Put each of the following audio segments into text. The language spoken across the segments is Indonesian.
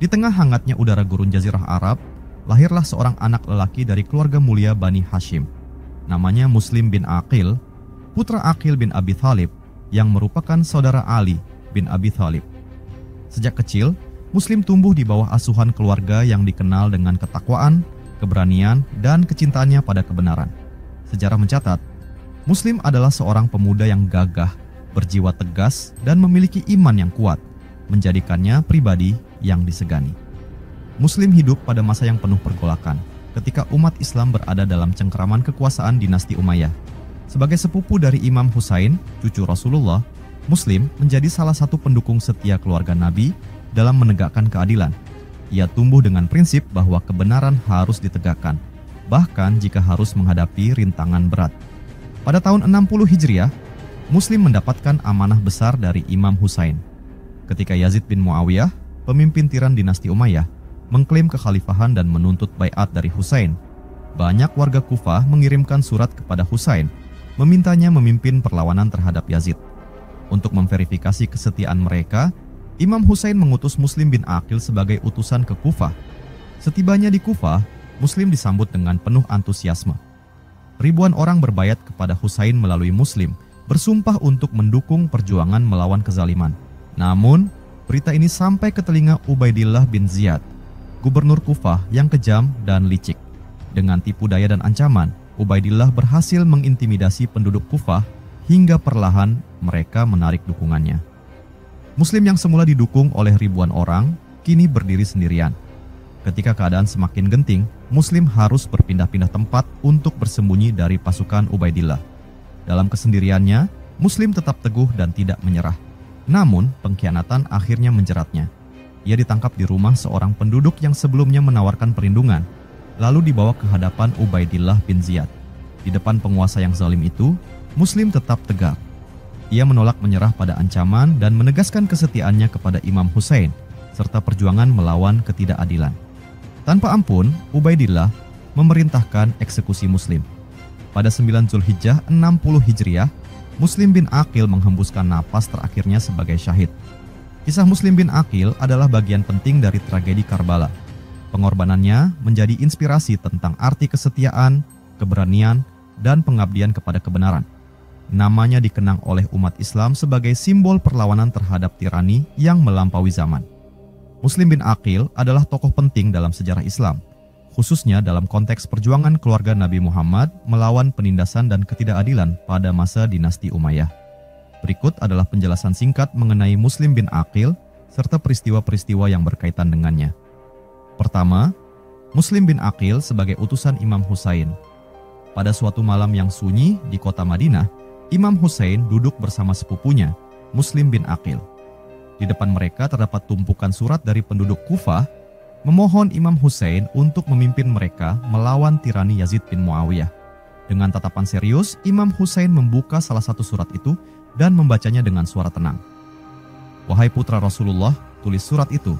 Di tengah hangatnya udara gurun Jazirah Arab, lahirlah seorang anak lelaki dari keluarga mulia Bani Hashim. Namanya Muslim bin Aqil, putra Aqil bin Abi Thalib, yang merupakan saudara Ali bin Abi Thalib. Sejak kecil, Muslim tumbuh di bawah asuhan keluarga yang dikenal dengan ketakwaan, keberanian, dan kecintaannya pada kebenaran. Sejarah mencatat, Muslim adalah seorang pemuda yang gagah, berjiwa tegas, dan memiliki iman yang kuat, menjadikannya pribadi yang disegani. Muslim hidup pada masa yang penuh pergolakan, ketika umat Islam berada dalam cengkeraman kekuasaan dinasti Umayyah. Sebagai sepupu dari Imam Husain, cucu Rasulullah, Muslim menjadi salah satu pendukung setia keluarga Nabi dalam menegakkan keadilan. Ia tumbuh dengan prinsip bahwa kebenaran harus ditegakkan, bahkan jika harus menghadapi rintangan berat. Pada tahun 60 Hijriah, Muslim mendapatkan amanah besar dari Imam Husain. Ketika Yazid bin Muawiyah, pemimpin tiran dinasti Umayyah, mengklaim kekhalifahan dan menuntut baiat dari Husain, banyak warga Kufah mengirimkan surat kepada Husain, memintanya memimpin perlawanan terhadap Yazid. Untuk memverifikasi kesetiaan mereka, Imam Husain mengutus Muslim bin Aqil sebagai utusan ke Kufah. Setibanya di Kufah, Muslim disambut dengan penuh antusiasme. Ribuan orang berbaiat kepada Husain melalui Muslim, bersumpah untuk mendukung perjuangan melawan kezaliman. Namun, berita ini sampai ke telinga Ubaidillah bin Ziyad, gubernur Kufah yang kejam dan licik. Dengan tipu daya dan ancaman, Ubaidillah berhasil mengintimidasi penduduk Kufah hingga perlahan mereka menarik dukungannya. Muslim yang semula didukung oleh ribuan orang, kini berdiri sendirian. Ketika keadaan semakin genting, Muslim harus berpindah-pindah tempat untuk bersembunyi dari pasukan Ubaidillah. Dalam kesendiriannya, Muslim tetap teguh dan tidak menyerah. Namun, pengkhianatan akhirnya menjeratnya. Ia ditangkap di rumah seorang penduduk yang sebelumnya menawarkan perlindungan, lalu dibawa ke hadapan Ubaidillah bin Ziyad. Di depan penguasa yang zalim itu, Muslim tetap tegak. Ia menolak menyerah pada ancaman dan menegaskan kesetiaannya kepada Imam Husain, serta perjuangan melawan ketidakadilan. Tanpa ampun, Ubaidillah memerintahkan eksekusi Muslim. Pada 9 Zulhijjah 60 Hijriah, Muslim bin Aqil menghembuskan napas terakhirnya sebagai syahid. Kisah Muslim bin Aqil adalah bagian penting dari tragedi Karbala. Pengorbanannya menjadi inspirasi tentang arti kesetiaan, keberanian, dan pengabdian kepada kebenaran. Namanya dikenang oleh umat Islam sebagai simbol perlawanan terhadap tirani yang melampaui zaman. Muslim bin Aqil adalah tokoh penting dalam sejarah Islam, khususnya dalam konteks perjuangan keluarga Nabi Muhammad melawan penindasan dan ketidakadilan pada masa dinasti Umayyah. Berikut adalah penjelasan singkat mengenai Muslim bin Aqil serta peristiwa-peristiwa yang berkaitan dengannya. Pertama, Muslim bin Aqil sebagai utusan Imam Husain. Pada suatu malam yang sunyi di kota Madinah, Imam Husain duduk bersama sepupunya, Muslim bin Aqil. Di depan mereka terdapat tumpukan surat dari penduduk Kufah memohon Imam Husain untuk memimpin mereka melawan tirani Yazid bin Muawiyah. Dengan tatapan serius, Imam Husain membuka salah satu surat itu dan membacanya dengan suara tenang. "Wahai putra Rasulullah," tulis surat itu,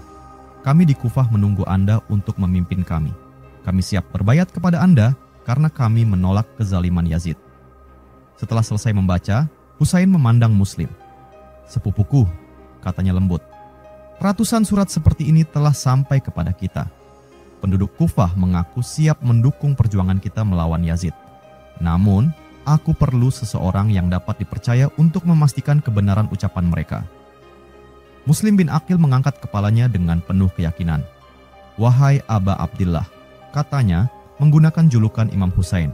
"kami di Kufah menunggu Anda untuk memimpin kami. Kami siap berbayat kepada Anda karena kami menolak kezaliman Yazid." Setelah selesai membaca, Husain memandang Muslim. "Sepupuku," katanya lembut, "ratusan surat seperti ini telah sampai kepada kita. Penduduk Kufah mengaku siap mendukung perjuangan kita melawan Yazid. Namun, aku perlu seseorang yang dapat dipercaya untuk memastikan kebenaran ucapan mereka." Muslim bin Aqil mengangkat kepalanya dengan penuh keyakinan. "Wahai Aba Abdillah," katanya menggunakan julukan Imam Husain,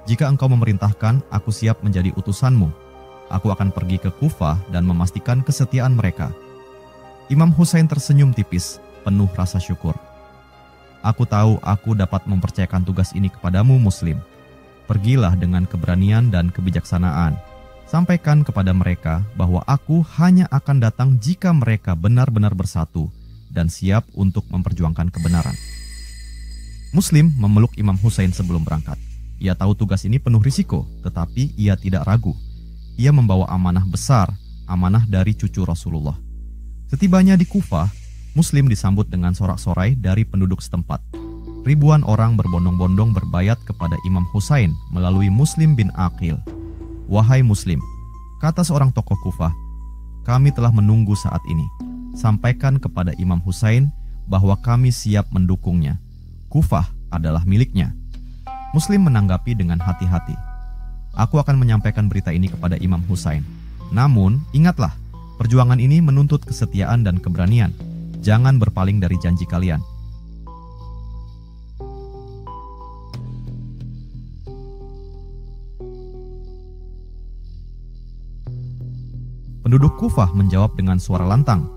"jika engkau memerintahkan, aku siap menjadi utusanmu. Aku akan pergi ke Kufah dan memastikan kesetiaan mereka." Imam Husain tersenyum tipis, penuh rasa syukur. "Aku tahu aku dapat mempercayakan tugas ini kepadamu, Muslim. Pergilah dengan keberanian dan kebijaksanaan. Sampaikan kepada mereka bahwa aku hanya akan datang jika mereka benar-benar bersatu dan siap untuk memperjuangkan kebenaran." Muslim memeluk Imam Husain sebelum berangkat. Ia tahu tugas ini penuh risiko, tetapi ia tidak ragu. Ia membawa amanah besar, amanah dari cucu Rasulullah. Setibanya di Kufah, Muslim disambut dengan sorak-sorai dari penduduk setempat. Ribuan orang berbondong-bondong berbayat kepada Imam Husain melalui Muslim bin Aqil. "Wahai Muslim," kata seorang tokoh Kufah, "kami telah menunggu saat ini. Sampaikan kepada Imam Husain bahwa kami siap mendukungnya. Kufah adalah miliknya. Muslim menanggapi dengan hati-hati. Aku akan menyampaikan berita ini kepada Imam Husain. Namun, ingatlah, perjuangan ini menuntut kesetiaan dan keberanian. Jangan berpaling dari janji kalian. Penduduk Kufah menjawab dengan suara lantang,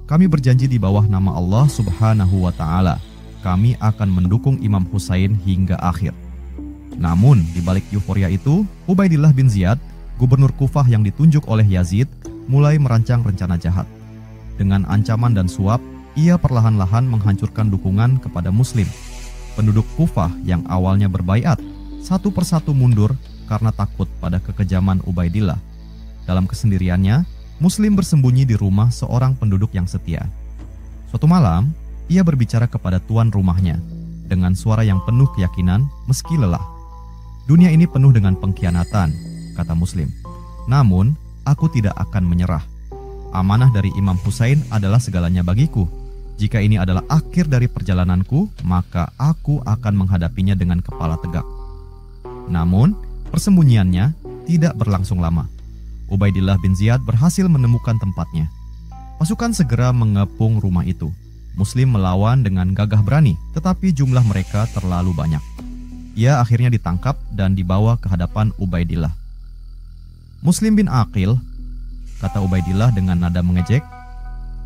kami berjanji di bawah nama Allah Subhanahu wa Ta'ala, kami akan mendukung Imam Husain hingga akhir. Namun, di balik euforia itu, Ubaidillah bin Ziyad, gubernur Kufah yang ditunjuk oleh Yazid, mulai merancang rencana jahat. Dengan ancaman dan suap, ia perlahan-lahan menghancurkan dukungan kepada Muslim. Penduduk Kufah yang awalnya berbaiat, satu persatu mundur karena takut pada kekejaman Ubaidillah. Dalam kesendiriannya, Muslim bersembunyi di rumah seorang penduduk yang setia. Suatu malam, ia berbicara kepada tuan rumahnya dengan suara yang penuh keyakinan meski lelah. Dunia ini penuh dengan pengkhianatan, kata Muslim. Namun, aku tidak akan menyerah. Amanah dari Imam Husain adalah segalanya bagiku. Jika ini adalah akhir dari perjalananku, maka aku akan menghadapinya dengan kepala tegak. Namun, persembunyiannya tidak berlangsung lama. Ubaidillah bin Ziyad berhasil menemukan tempatnya. Pasukan segera mengepung rumah itu. Muslim melawan dengan gagah berani, tetapi jumlah mereka terlalu banyak. Ia akhirnya ditangkap dan dibawa ke hadapan Ubaidillah. Muslim bin Aqil, kata Ubaidillah dengan nada mengejek,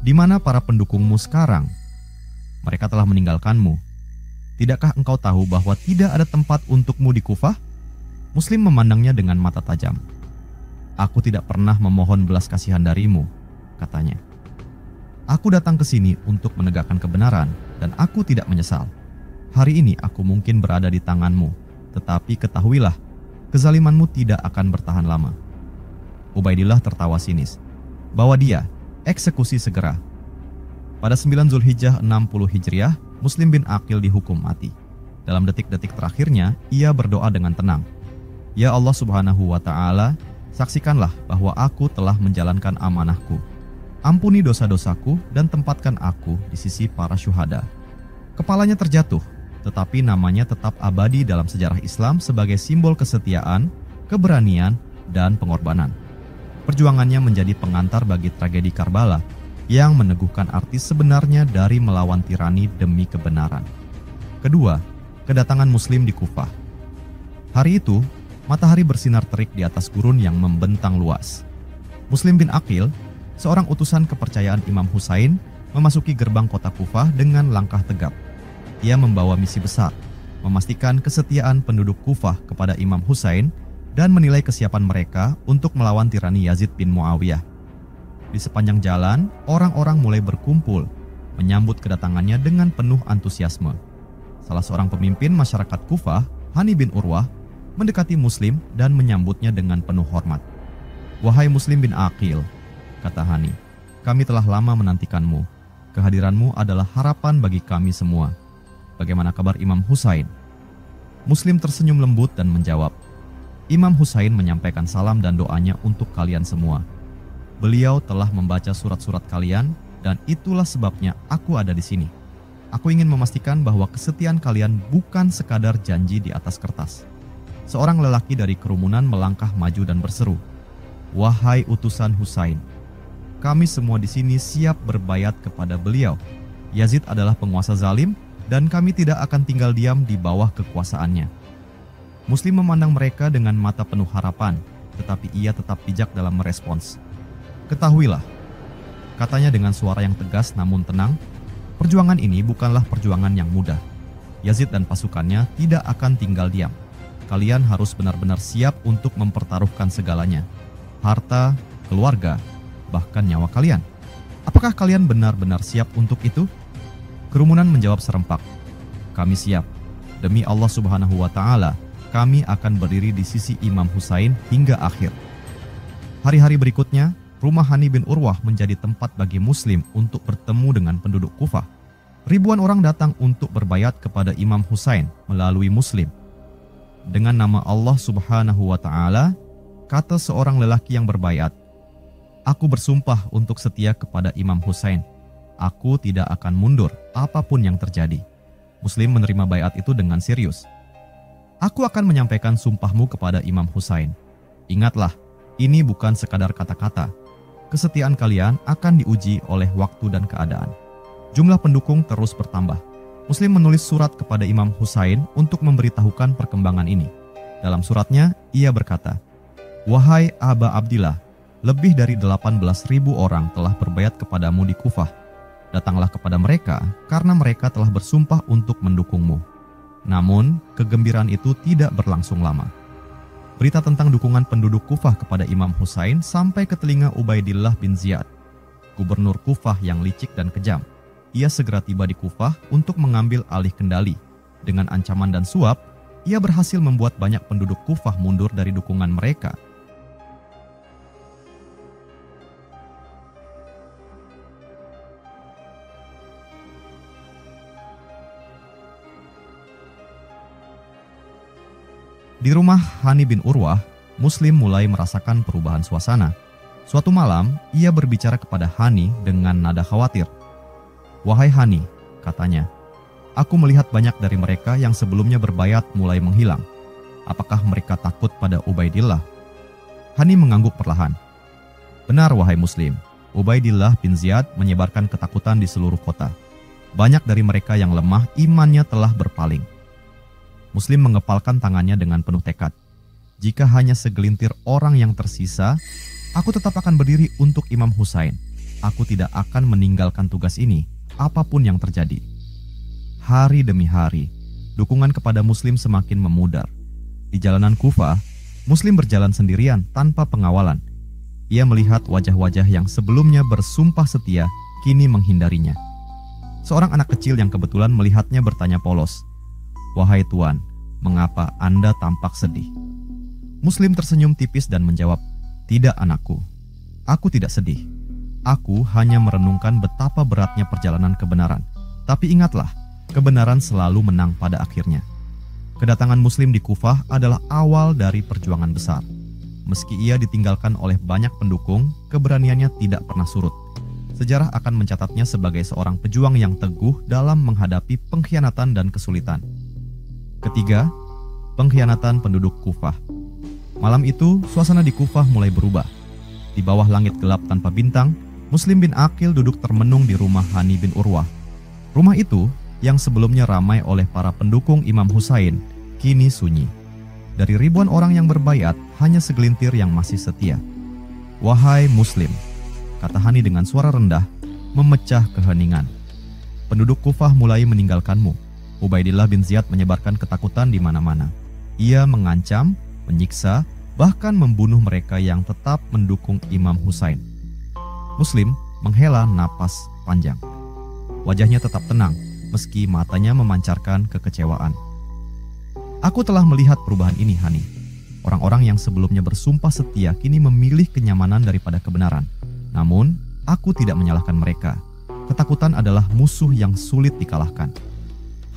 di mana para pendukungmu sekarang? Mereka telah meninggalkanmu. Tidakkah engkau tahu bahwa tidak ada tempat untukmu di Kufah? Muslim memandangnya dengan mata tajam. Aku tidak pernah memohon belas kasihan darimu, katanya. Aku datang ke sini untuk menegakkan kebenaran dan aku tidak menyesal. Hari ini aku mungkin berada di tanganmu, tetapi ketahuilah, kezalimanmu tidak akan bertahan lama. Ubaidillah tertawa sinis. Bawa dia, eksekusi segera. Pada 9 Zulhijjah 60 Hijriah, Muslim bin Aqil dihukum mati. Dalam detik-detik terakhirnya, ia berdoa dengan tenang. Ya Allah Subhanahu wa Ta'ala, saksikanlah bahwa aku telah menjalankan amanahku. Ampuni dosa-dosaku dan tempatkan aku di sisi para syuhada. Kepalanya terjatuh, tetapi namanya tetap abadi dalam sejarah Islam sebagai simbol kesetiaan, keberanian, dan pengorbanan. Perjuangannya menjadi pengantar bagi tragedi Karbala yang meneguhkan arti sebenarnya dari melawan tirani demi kebenaran. Kedua, kedatangan Muslim di Kufah. Hari itu, matahari bersinar terik di atas gurun yang membentang luas. Muslim bin Aqil, seorang utusan kepercayaan Imam Husain, memasuki gerbang kota Kufah dengan langkah tegap. Ia membawa misi besar, memastikan kesetiaan penduduk Kufah kepada Imam Husain dan menilai kesiapan mereka untuk melawan tirani Yazid bin Muawiyah. Di sepanjang jalan, orang-orang mulai berkumpul, menyambut kedatangannya dengan penuh antusiasme. Salah seorang pemimpin masyarakat Kufah, Hani bin Urwah, mendekati Muslim dan menyambutnya dengan penuh hormat. Wahai Muslim bin Aqil, kata Hani, kami telah lama menantikanmu. Kehadiranmu adalah harapan bagi kami semua. Bagaimana kabar Imam Husain? Muslim tersenyum lembut dan menjawab, Imam Husain menyampaikan salam dan doanya untuk kalian semua. Beliau telah membaca surat-surat kalian dan itulah sebabnya aku ada di sini. Aku ingin memastikan bahwa kesetiaan kalian bukan sekadar janji di atas kertas. Seorang lelaki dari kerumunan melangkah maju dan berseru, wahai utusan Husain, kami semua di sini siap berbaiat kepada beliau. Yazid adalah penguasa zalim dan kami tidak akan tinggal diam di bawah kekuasaannya. Muslim memandang mereka dengan mata penuh harapan, tetapi ia tetap bijak dalam merespons. Ketahuilah, katanya dengan suara yang tegas namun tenang, perjuangan ini bukanlah perjuangan yang mudah. Yazid dan pasukannya tidak akan tinggal diam. Kalian harus benar-benar siap untuk mempertaruhkan segalanya. Harta, keluarga, bahkan nyawa kalian. Apakah kalian benar-benar siap untuk itu? Kerumunan menjawab serempak. Kami siap. Demi Allah Subhanahu wa Ta'ala, kami akan berdiri di sisi Imam Husain hingga akhir. Hari-hari berikutnya, rumah Hani bin Urwah menjadi tempat bagi Muslim untuk bertemu dengan penduduk Kufah. Ribuan orang datang untuk berbaiat kepada Imam Husain melalui Muslim. Dengan nama Allah Subhanahu wa Ta'ala, kata seorang lelaki yang berbaiat, aku bersumpah untuk setia kepada Imam Husain. Aku tidak akan mundur apapun yang terjadi. Muslim menerima baiat itu dengan serius. Aku akan menyampaikan sumpahmu kepada Imam Husain. Ingatlah, ini bukan sekadar kata-kata. Kesetiaan kalian akan diuji oleh waktu dan keadaan. Jumlah pendukung terus bertambah. Muslim menulis surat kepada Imam Husain untuk memberitahukan perkembangan ini. Dalam suratnya, ia berkata, "Wahai Aba Abdillah, lebih dari 18.000 orang telah berbaiat kepadamu di Kufah. Datanglah kepada mereka karena mereka telah bersumpah untuk mendukungmu." Namun, kegembiraan itu tidak berlangsung lama. Berita tentang dukungan penduduk Kufah kepada Imam Husain sampai ke telinga Ubaidillah bin Ziyad, gubernur Kufah yang licik dan kejam. Ia segera tiba di Kufah untuk mengambil alih kendali. Dengan ancaman dan suap, ia berhasil membuat banyak penduduk Kufah mundur dari dukungan mereka. Di rumah Hani bin Urwah, Muslim mulai merasakan perubahan suasana. Suatu malam, ia berbicara kepada Hani dengan nada khawatir. "Wahai Hani," katanya, "aku melihat banyak dari mereka yang sebelumnya berbaiat mulai menghilang. Apakah mereka takut pada Ubaidillah?" Hani mengangguk perlahan. "Benar, wahai Muslim. Ubaidillah bin Ziyad menyebarkan ketakutan di seluruh kota. Banyak dari mereka yang lemah imannya telah berpaling." Muslim mengepalkan tangannya dengan penuh tekad. "Jika hanya segelintir orang yang tersisa, aku tetap akan berdiri untuk Imam Husain. Aku tidak akan meninggalkan tugas ini, apapun yang terjadi." Hari demi hari, dukungan kepada Muslim semakin memudar. Di jalanan Kufah, Muslim berjalan sendirian tanpa pengawalan. Ia melihat wajah-wajah yang sebelumnya bersumpah setia, kini menghindarinya. Seorang anak kecil yang kebetulan melihatnya bertanya polos, "Wahai Tuan, mengapa Anda tampak sedih?" Muslim tersenyum tipis dan menjawab, "Tidak anakku, aku tidak sedih. Aku hanya merenungkan betapa beratnya perjalanan kebenaran. Tapi ingatlah, kebenaran selalu menang pada akhirnya." Kedatangan Muslim di Kufah adalah awal dari perjuangan besar. Meski ia ditinggalkan oleh banyak pendukung, keberaniannya tidak pernah surut. Sejarah akan mencatatnya sebagai seorang pejuang yang teguh dalam menghadapi pengkhianatan dan kesulitan. Ketiga, pengkhianatan penduduk Kufah. Malam itu, suasana di Kufah mulai berubah. Di bawah langit gelap tanpa bintang, Muslim bin Aqil duduk termenung di rumah Hani bin Urwah. Rumah itu, yang sebelumnya ramai oleh para pendukung Imam Husain, kini sunyi. Dari ribuan orang yang berbaiat, hanya segelintir yang masih setia. "Wahai Muslim," kata Hani dengan suara rendah, memecah keheningan. "Penduduk Kufah mulai meninggalkanmu." Ubaidillah bin Ziyad menyebarkan ketakutan di mana-mana. Ia mengancam, menyiksa, bahkan membunuh mereka yang tetap mendukung Imam Husain. Muslim menghela napas panjang. Wajahnya tetap tenang, meski matanya memancarkan kekecewaan. "Aku telah melihat perubahan ini, Hani. Orang-orang yang sebelumnya bersumpah setia kini memilih kenyamanan daripada kebenaran. Namun, aku tidak menyalahkan mereka. Ketakutan adalah musuh yang sulit dikalahkan."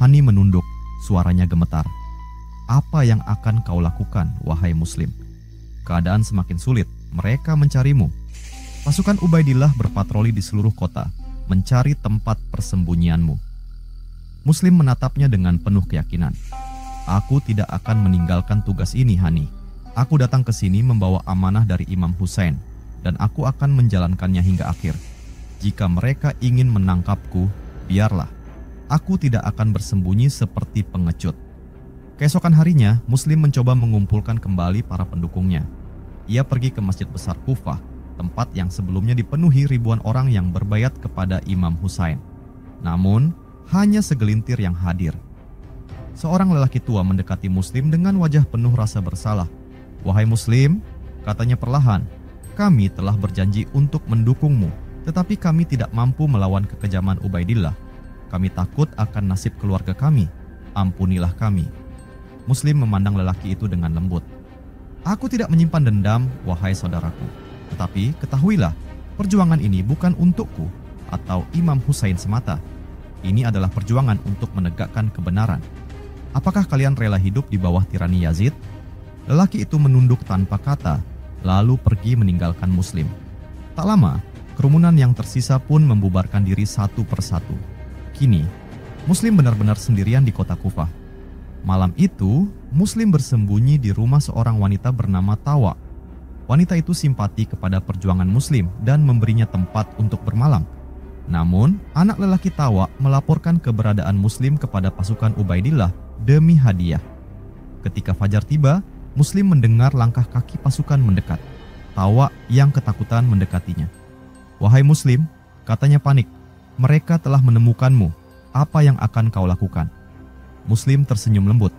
Hani menunduk, suaranya gemetar. "Apa yang akan kau lakukan, wahai Muslim? Keadaan semakin sulit, mereka mencarimu." Pasukan Ubaidillah berpatroli di seluruh kota, mencari tempat persembunyianmu. Muslim menatapnya dengan penuh keyakinan. "Aku tidak akan meninggalkan tugas ini, Hani. Aku datang ke sini membawa amanah dari Imam Husain, dan aku akan menjalankannya hingga akhir. Jika mereka ingin menangkapku, biarlah. Aku tidak akan bersembunyi seperti pengecut." Keesokan harinya, Muslim mencoba mengumpulkan kembali para pendukungnya. Ia pergi ke Masjid Besar Kufah, tempat yang sebelumnya dipenuhi ribuan orang yang berbaiat kepada Imam Husain. Namun, hanya segelintir yang hadir. Seorang lelaki tua mendekati Muslim dengan wajah penuh rasa bersalah. "Wahai Muslim," katanya perlahan, "kami telah berjanji untuk mendukungmu, tetapi kami tidak mampu melawan kekejaman Ubaidillah. Kami takut akan nasib keluarga kami. Ampunilah kami." Muslim memandang lelaki itu dengan lembut. "Aku tidak menyimpan dendam, wahai saudaraku. Tetapi ketahuilah, perjuangan ini bukan untukku atau Imam Husain semata. Ini adalah perjuangan untuk menegakkan kebenaran. Apakah kalian rela hidup di bawah tirani Yazid?" Lelaki itu menunduk tanpa kata, lalu pergi meninggalkan Muslim. Tak lama, Kerumunan yang tersisa pun membubarkan diri satu persatu. Kini, Muslim benar-benar sendirian di kota Kufah. Malam itu, Muslim bersembunyi di rumah seorang wanita bernama Tawa. Wanita itu simpati kepada perjuangan Muslim dan memberinya tempat untuk bermalam. Namun, anak lelaki Tawa melaporkan keberadaan Muslim kepada pasukan Ubaidillah demi hadiah. Ketika fajar tiba, Muslim mendengar langkah kaki pasukan mendekat. Tawa yang ketakutan mendekatinya. "Wahai Muslim," katanya panik, "mereka telah menemukanmu. Apa yang akan kau lakukan?" Muslim tersenyum lembut.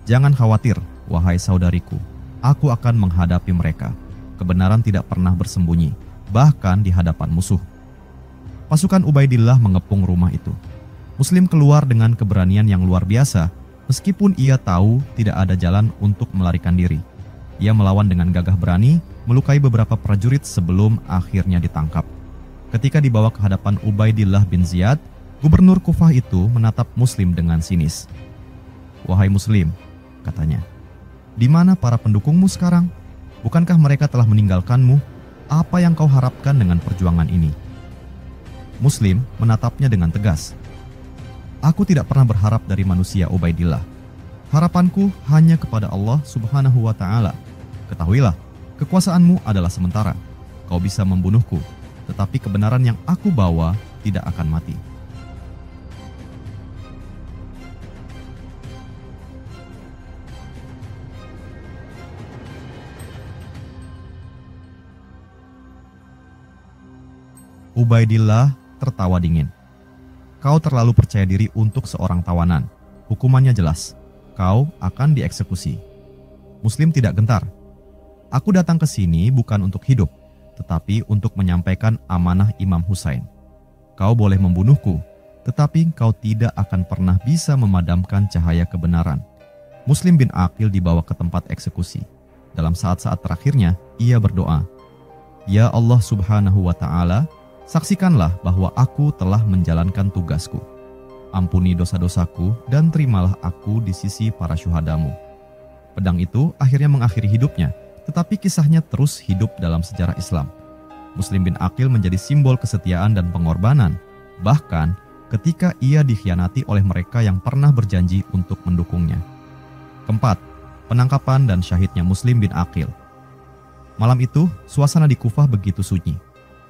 "Jangan khawatir, wahai saudariku. Aku akan menghadapi mereka. Kebenaran tidak pernah bersembunyi, bahkan di hadapan musuh." Pasukan Ubaidillah mengepung rumah itu. Muslim keluar dengan keberanian yang luar biasa, meskipun ia tahu tidak ada jalan untuk melarikan diri. Ia melawan dengan gagah berani, melukai beberapa prajurit sebelum akhirnya ditangkap. Ketika dibawa ke hadapan Ubaidillah bin Ziyad, Gubernur Kufah itu menatap Muslim dengan sinis. "Wahai Muslim," katanya, "di mana para pendukungmu sekarang? Bukankah mereka telah meninggalkanmu? Apa yang kau harapkan dengan perjuangan ini?" Muslim menatapnya dengan tegas. "Aku tidak pernah berharap dari manusia, Ubaidillah. Harapanku hanya kepada Allah Subhanahu wa Ta'ala. Ketahuilah, kekuasaanmu adalah sementara. Kau bisa membunuhku, tetapi kebenaran yang aku bawa tidak akan mati." Ubaidillah tertawa dingin. "Kau terlalu percaya diri untuk seorang tawanan. Hukumannya jelas. Kau akan dieksekusi." Muslim tidak gentar. "Aku datang ke sini bukan untuk hidup, tetapi untuk menyampaikan amanah Imam Husain. Kau boleh membunuhku, tetapi kau tidak akan pernah bisa memadamkan cahaya kebenaran." Muslim bin Aqil dibawa ke tempat eksekusi. Dalam saat-saat terakhirnya, ia berdoa, "Ya Allah Subhanahu wa Ta'ala, saksikanlah bahwa aku telah menjalankan tugasku. Ampuni dosa-dosaku dan terimalah aku di sisi para syuhadamu." Pedang itu akhirnya mengakhiri hidupnya, tetapi kisahnya terus hidup dalam sejarah Islam. Muslim bin Aqil menjadi simbol kesetiaan dan pengorbanan, bahkan ketika ia dikhianati oleh mereka yang pernah berjanji untuk mendukungnya. Keempat, penangkapan dan syahidnya Muslim bin Aqil. Malam itu, suasana di Kufah begitu sunyi.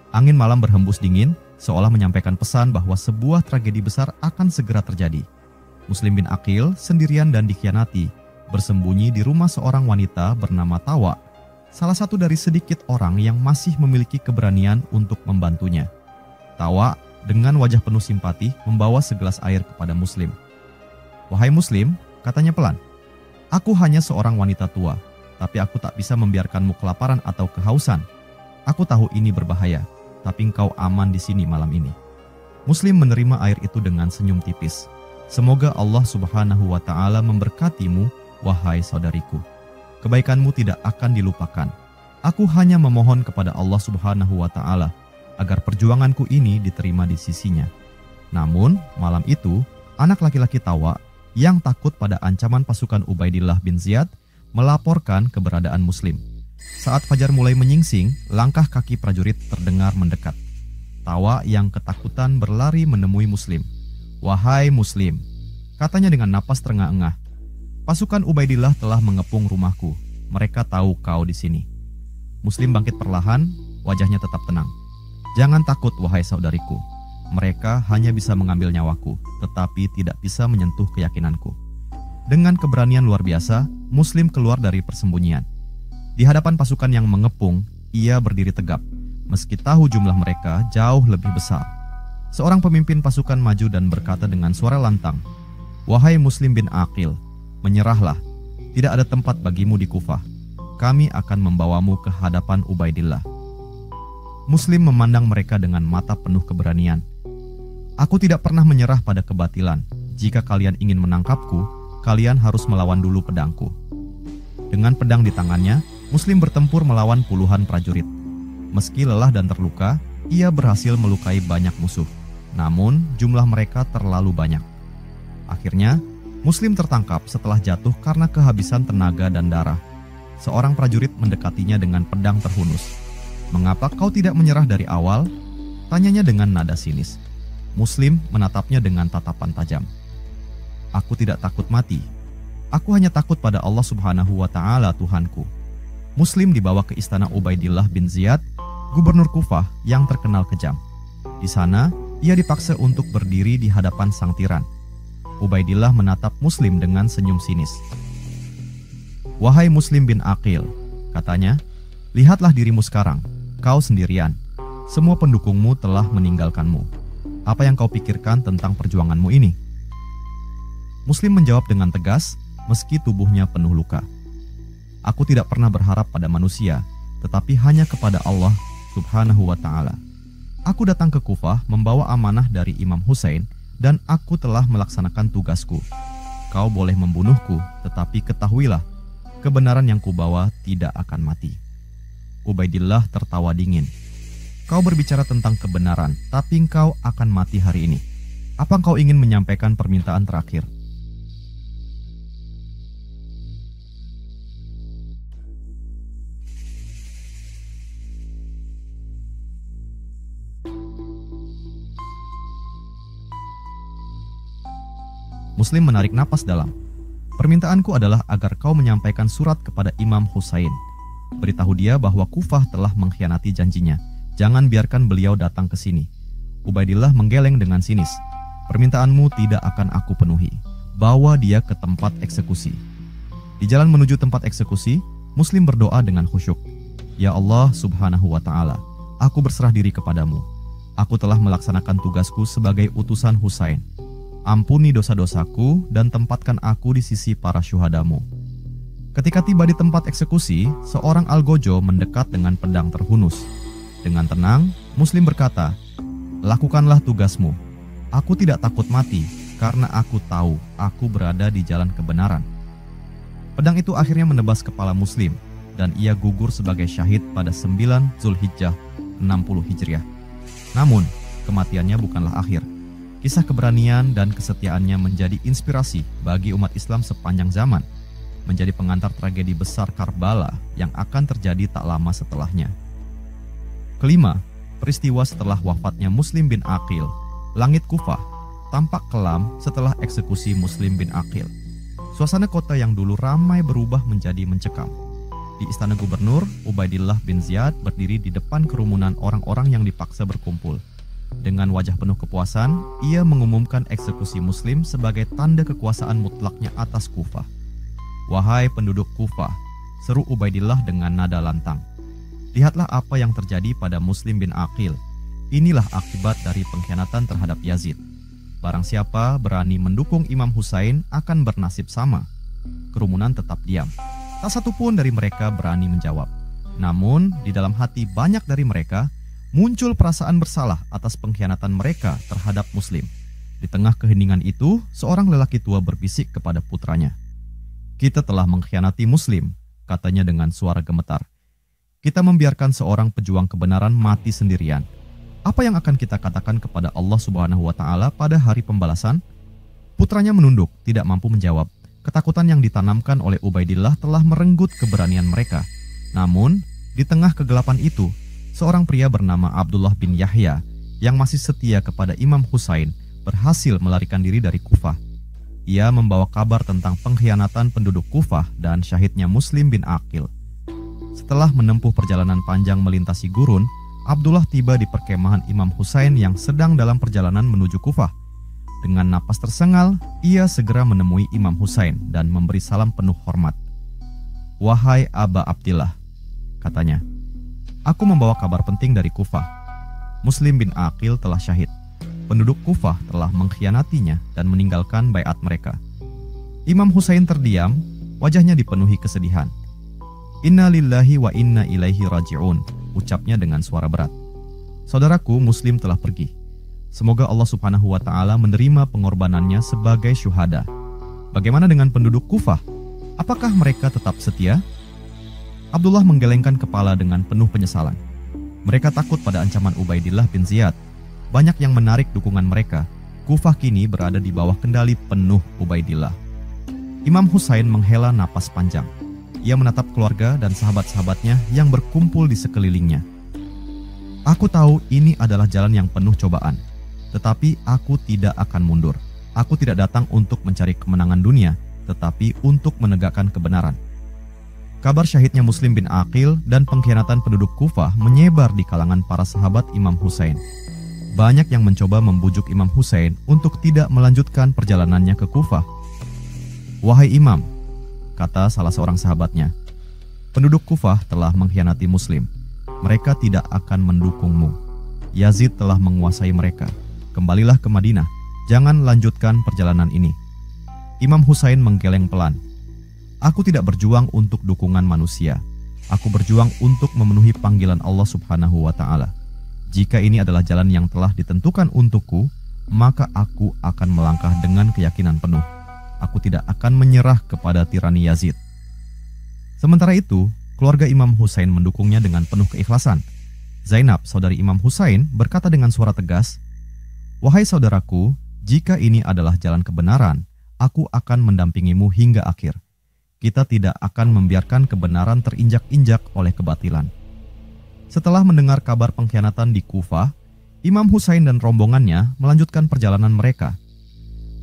Angin malam berhembus dingin, seolah menyampaikan pesan bahwa sebuah tragedi besar akan segera terjadi. Muslim bin Aqil sendirian dan dikhianati, bersembunyi di rumah seorang wanita bernama Tawa, salah satu dari sedikit orang yang masih memiliki keberanian untuk membantunya. Tawa dengan wajah penuh simpati membawa segelas air kepada Muslim. "Wahai Muslim," katanya pelan, "aku hanya seorang wanita tua, tapi aku tak bisa membiarkanmu kelaparan atau kehausan. Aku tahu ini berbahaya, tapi engkau aman di sini malam ini." Muslim menerima air itu dengan senyum tipis. "Semoga Allah Subhanahu wa Ta'ala memberkatimu, wahai saudariku. Kebaikanmu tidak akan dilupakan. Aku hanya memohon kepada Allah Subhanahu wa Ta'ala agar perjuanganku ini diterima di sisinya." Namun, malam itu, anak laki-laki Tawa yang takut pada ancaman pasukan Ubaidillah bin Ziyad melaporkan keberadaan Muslim. Saat fajar mulai menyingsing, langkah kaki prajurit terdengar mendekat. Tawa yang ketakutan berlari menemui Muslim. "Wahai Muslim," katanya dengan napas terengah-engah, "pasukan Ubaidillah telah mengepung rumahku. Mereka tahu kau di sini." Muslim bangkit perlahan, wajahnya tetap tenang. "Jangan takut, wahai saudariku. Mereka hanya bisa mengambil nyawaku, tetapi tidak bisa menyentuh keyakinanku." Dengan keberanian luar biasa, Muslim keluar dari persembunyian. Di hadapan pasukan yang mengepung, ia berdiri tegap, meski tahu jumlah mereka jauh lebih besar. Seorang pemimpin pasukan maju dan berkata dengan suara lantang, "Wahai Muslim bin Aqil, menyerahlah. Tidak ada tempat bagimu di Kufah. Kami akan membawamu ke hadapan Ubaidillah." Muslim memandang mereka dengan mata penuh keberanian. "Aku tidak pernah menyerah pada kebatilan. Jika kalian ingin menangkapku, kalian harus melawan dulu pedangku." Dengan pedang di tangannya, Muslim bertempur melawan puluhan prajurit. Meski lelah dan terluka, ia berhasil melukai banyak musuh. Namun, jumlah mereka terlalu banyak. Akhirnya, Muslim tertangkap setelah jatuh karena kehabisan tenaga dan darah. Seorang prajurit mendekatinya dengan pedang terhunus. "Mengapa kau tidak menyerah dari awal?" tanyanya dengan nada sinis. Muslim menatapnya dengan tatapan tajam. "Aku tidak takut mati. Aku hanya takut pada Allah Subhanahu wa Ta'ala, Tuhanku." Muslim dibawa ke istana Ubaidillah bin Ziyad, gubernur Kufah yang terkenal kejam. Di sana, ia dipaksa untuk berdiri di hadapan sang tiran. Ubaidillah menatap Muslim dengan senyum sinis. "Wahai Muslim bin Aqil," katanya, "lihatlah dirimu sekarang. Kau sendirian. Semua pendukungmu telah meninggalkanmu. Apa yang kau pikirkan tentang perjuanganmu ini?" Muslim menjawab dengan tegas, meski tubuhnya penuh luka. "Aku tidak pernah berharap pada manusia, tetapi hanya kepada Allah Subhanahu wa Ta'ala. Aku datang ke Kufah membawa amanah dari Imam Hussein dan aku telah melaksanakan tugasku. Kau boleh membunuhku, tetapi ketahuilah, kebenaran yang kubawa tidak akan mati." Ubaidillah tertawa dingin. "Kau berbicara tentang kebenaran, tapi engkau akan mati hari ini. Apa engkau ingin menyampaikan permintaan terakhir?" Muslim menarik napas dalam. "Permintaanku adalah agar kau menyampaikan surat kepada Imam Hussein. Beritahu dia bahwa Kufah telah mengkhianati janjinya. Jangan biarkan beliau datang ke sini." Ubaidillah menggeleng dengan sinis. "Permintaanmu tidak akan aku penuhi. Bawa dia ke tempat eksekusi." Di jalan menuju tempat eksekusi, Muslim berdoa dengan khusyuk. "Ya Allah Subhanahu wa Ta'ala, aku berserah diri kepadamu. Aku telah melaksanakan tugasku sebagai utusan Husain. Ampuni dosa-dosaku dan tempatkan aku di sisi para syuhadamu." Ketika tiba di tempat eksekusi, seorang algojo mendekat dengan pedang terhunus. Dengan tenang, Muslim berkata, "Lakukanlah tugasmu. Aku tidak takut mati karena aku tahu aku berada di jalan kebenaran." Pedang itu akhirnya menebas kepala Muslim dan ia gugur sebagai syahid pada 9 Zulhijjah 60 Hijriah. Namun, kematiannya bukanlah akhir. Kisah keberanian dan kesetiaannya menjadi inspirasi bagi umat Islam sepanjang zaman, menjadi pengantar tragedi besar Karbala yang akan terjadi tak lama setelahnya. Kelima, peristiwa setelah wafatnya Muslim bin Aqil. Langit Kufah tampak kelam setelah eksekusi Muslim bin Aqil. Suasana kota yang dulu ramai berubah menjadi mencekam. Di istana gubernur, Ubaidillah bin Ziyad berdiri di depan kerumunan orang-orang yang dipaksa berkumpul. Dengan wajah penuh kepuasan, ia mengumumkan eksekusi Muslim sebagai tanda kekuasaan mutlaknya atas Kufah. "Wahai penduduk Kufah," seru Ubaidillah dengan nada lantang, "lihatlah apa yang terjadi pada Muslim bin Aqil. Inilah akibat dari pengkhianatan terhadap Yazid. Barang siapa berani mendukung Imam Hussein akan bernasib sama." Kerumunan tetap diam. Tak satu pun dari mereka berani menjawab. Namun, di dalam hati banyak dari mereka muncul perasaan bersalah atas pengkhianatan mereka terhadap Muslim. Di tengah keheningan itu, seorang lelaki tua berbisik kepada putranya. "Kita telah mengkhianati Muslim," katanya dengan suara gemetar. "Kita membiarkan seorang pejuang kebenaran mati sendirian. Apa yang akan kita katakan kepada Allah Subhanahu wa Ta'ala pada hari pembalasan?" Putranya menunduk, tidak mampu menjawab. Ketakutan yang ditanamkan oleh Ubaidillah telah merenggut keberanian mereka. Namun, di tengah kegelapan itu, seorang pria bernama Abdullah bin Yahya yang masih setia kepada Imam Hussein berhasil melarikan diri dari Kufah. Ia membawa kabar tentang pengkhianatan penduduk Kufah dan syahidnya Muslim bin Aqil. Setelah menempuh perjalanan panjang melintasi gurun, Abdullah tiba di perkemahan Imam Hussein yang sedang dalam perjalanan menuju Kufah. Dengan napas tersengal, ia segera menemui Imam Hussein dan memberi salam penuh hormat. "Wahai Aba Abdillah," katanya, "aku membawa kabar penting dari Kufah. Muslim bin Aqil telah syahid. Penduduk Kufah telah mengkhianatinya dan meninggalkan baiat mereka." Imam Hussein terdiam, wajahnya dipenuhi kesedihan. "Inna lillahi wa inna ilaihi raji'un," ucapnya dengan suara berat. "Saudaraku Muslim telah pergi. Semoga Allah Subhanahu wa Ta'ala menerima pengorbanannya sebagai syuhada. Bagaimana dengan penduduk Kufah? Apakah mereka tetap setia?" Abdullah menggelengkan kepala dengan penuh penyesalan. Mereka takut pada ancaman Ubaidillah bin Ziyad. Banyak yang menarik dukungan mereka. Kufah kini berada di bawah kendali penuh Ubaidillah. Imam Hussein menghela napas panjang. Ia menatap keluarga dan sahabat-sahabatnya yang berkumpul di sekelilingnya. Aku tahu ini adalah jalan yang penuh cobaan, tetapi aku tidak akan mundur. Aku tidak datang untuk mencari kemenangan dunia, tetapi untuk menegakkan kebenaran. Kabar syahidnya Muslim bin Aqil dan pengkhianatan penduduk Kufah menyebar di kalangan para sahabat Imam Husain. Banyak yang mencoba membujuk Imam Husain untuk tidak melanjutkan perjalanannya ke Kufah. "Wahai Imam," kata salah seorang sahabatnya, "penduduk Kufah telah mengkhianati Muslim. Mereka tidak akan mendukungmu. Yazid telah menguasai mereka. Kembalilah ke Madinah. Jangan lanjutkan perjalanan ini." Imam Husain menggeleng pelan. "Aku tidak berjuang untuk dukungan manusia. Aku berjuang untuk memenuhi panggilan Allah Subhanahu wa Ta'ala. Jika ini adalah jalan yang telah ditentukan untukku, maka aku akan melangkah dengan keyakinan penuh. Aku tidak akan menyerah kepada tirani Yazid." Sementara itu, keluarga Imam Husain mendukungnya dengan penuh keikhlasan. Zainab, saudari Imam Husain, berkata dengan suara tegas, "Wahai saudaraku, jika ini adalah jalan kebenaran, aku akan mendampingimu hingga akhir. Kita tidak akan membiarkan kebenaran terinjak-injak oleh kebatilan." Setelah mendengar kabar pengkhianatan di Kufah, Imam Husain dan rombongannya melanjutkan perjalanan mereka.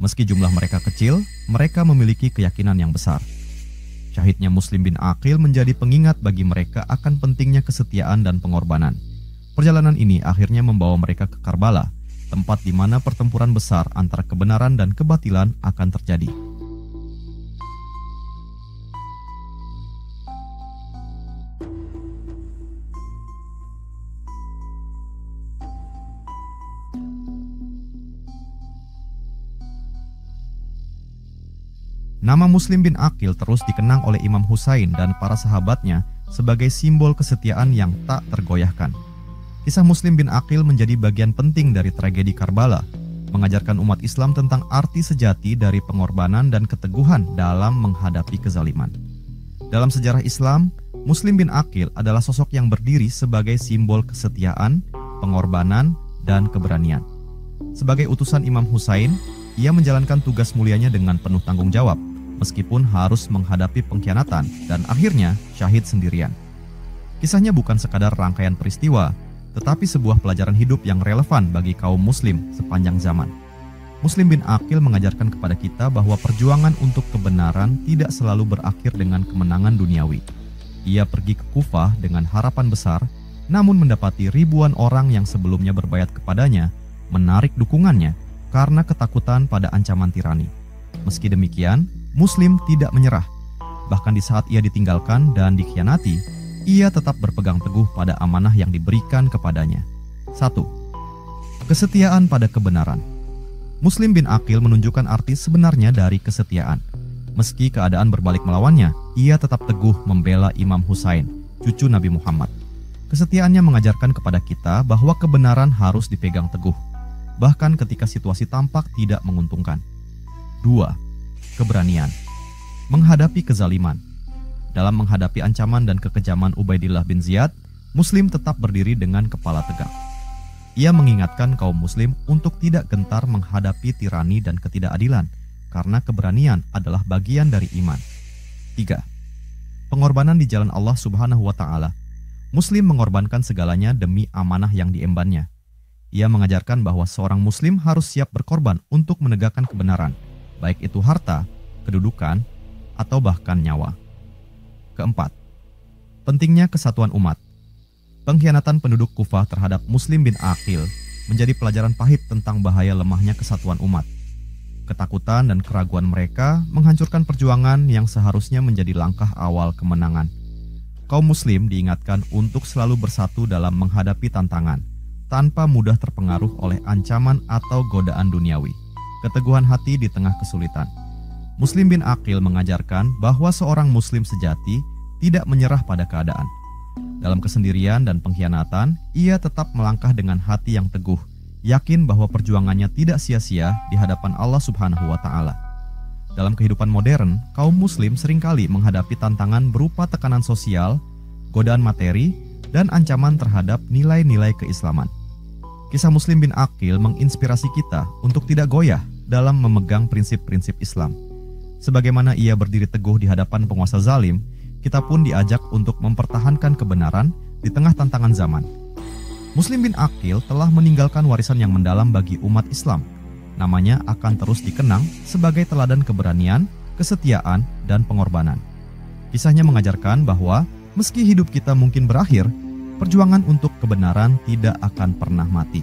Meski jumlah mereka kecil, mereka memiliki keyakinan yang besar. Syahidnya Muslim bin Aqil menjadi pengingat bagi mereka akan pentingnya kesetiaan dan pengorbanan. Perjalanan ini akhirnya membawa mereka ke Karbala, tempat di mana pertempuran besar antara kebenaran dan kebatilan akan terjadi. Nama Muslim bin Aqil terus dikenang oleh Imam Husain dan para sahabatnya sebagai simbol kesetiaan yang tak tergoyahkan. Kisah Muslim bin Aqil menjadi bagian penting dari tragedi Karbala, mengajarkan umat Islam tentang arti sejati dari pengorbanan dan keteguhan dalam menghadapi kezaliman. Dalam sejarah Islam, Muslim bin Aqil adalah sosok yang berdiri sebagai simbol kesetiaan, pengorbanan, dan keberanian. Sebagai utusan Imam Husain, ia menjalankan tugas mulianya dengan penuh tanggung jawab, meskipun harus menghadapi pengkhianatan dan akhirnya syahid sendirian. Kisahnya bukan sekadar rangkaian peristiwa, tetapi sebuah pelajaran hidup yang relevan bagi kaum muslim sepanjang zaman. Muslim bin Aqil mengajarkan kepada kita bahwa perjuangan untuk kebenaran tidak selalu berakhir dengan kemenangan duniawi. Ia pergi ke Kufah dengan harapan besar, namun mendapati ribuan orang yang sebelumnya berbayat kepadanya menarik dukungannya karena ketakutan pada ancaman tirani. Meski demikian, Muslim tidak menyerah. Bahkan di saat ia ditinggalkan dan dikhianati, ia tetap berpegang teguh pada amanah yang diberikan kepadanya. 1. Kesetiaan pada kebenaran. Muslim bin Aqil menunjukkan arti sebenarnya dari kesetiaan. Meski keadaan berbalik melawannya, ia tetap teguh membela Imam Husain, cucu Nabi Muhammad. Kesetiaannya mengajarkan kepada kita bahwa kebenaran harus dipegang teguh, bahkan ketika situasi tampak tidak menguntungkan. 2. Keberanian. Menghadapi kezaliman. Dalam menghadapi ancaman dan kekejaman Ubaidillah bin Ziyad, Muslim tetap berdiri dengan kepala tegak. Ia mengingatkan kaum muslim untuk tidak gentar menghadapi tirani dan ketidakadilan, karena keberanian adalah bagian dari iman. 3. Pengorbanan di jalan Allah Subhanahu wa Ta'ala. Muslim mengorbankan segalanya demi amanah yang diembannya. Ia mengajarkan bahwa seorang muslim harus siap berkorban untuk menegakkan kebenaran, baik itu harta, kedudukan, atau bahkan nyawa. 4. Pentingnya kesatuan umat. Pengkhianatan penduduk Kufah terhadap Muslim bin Aqil menjadi pelajaran pahit tentang bahaya lemahnya kesatuan umat. Ketakutan dan keraguan mereka menghancurkan perjuangan yang seharusnya menjadi langkah awal kemenangan. Kaum muslim diingatkan untuk selalu bersatu dalam menghadapi tantangan, tanpa mudah terpengaruh oleh ancaman atau godaan duniawi. Keteguhan hati di tengah kesulitan. Muslim bin Aqil mengajarkan bahwa seorang muslim sejati tidak menyerah pada keadaan. Dalam kesendirian dan pengkhianatan, ia tetap melangkah dengan hati yang teguh, yakin bahwa perjuangannya tidak sia-sia di hadapan Allah Subhanahu wa Ta'ala. Dalam kehidupan modern, kaum muslim seringkali menghadapi tantangan berupa tekanan sosial, godaan materi, dan ancaman terhadap nilai-nilai keislaman. Kisah Muslim bin Aqil menginspirasi kita untuk tidak goyah dalam memegang prinsip-prinsip Islam. Sebagaimana ia berdiri teguh di hadapan penguasa zalim, kita pun diajak untuk mempertahankan kebenaran di tengah tantangan zaman. Muslim bin Aqil telah meninggalkan warisan yang mendalam bagi umat Islam. Namanya akan terus dikenang sebagai teladan keberanian, kesetiaan, dan pengorbanan. Kisahnya mengajarkan bahwa meski hidup kita mungkin berakhir, perjuangan untuk kebenaran tidak akan pernah mati.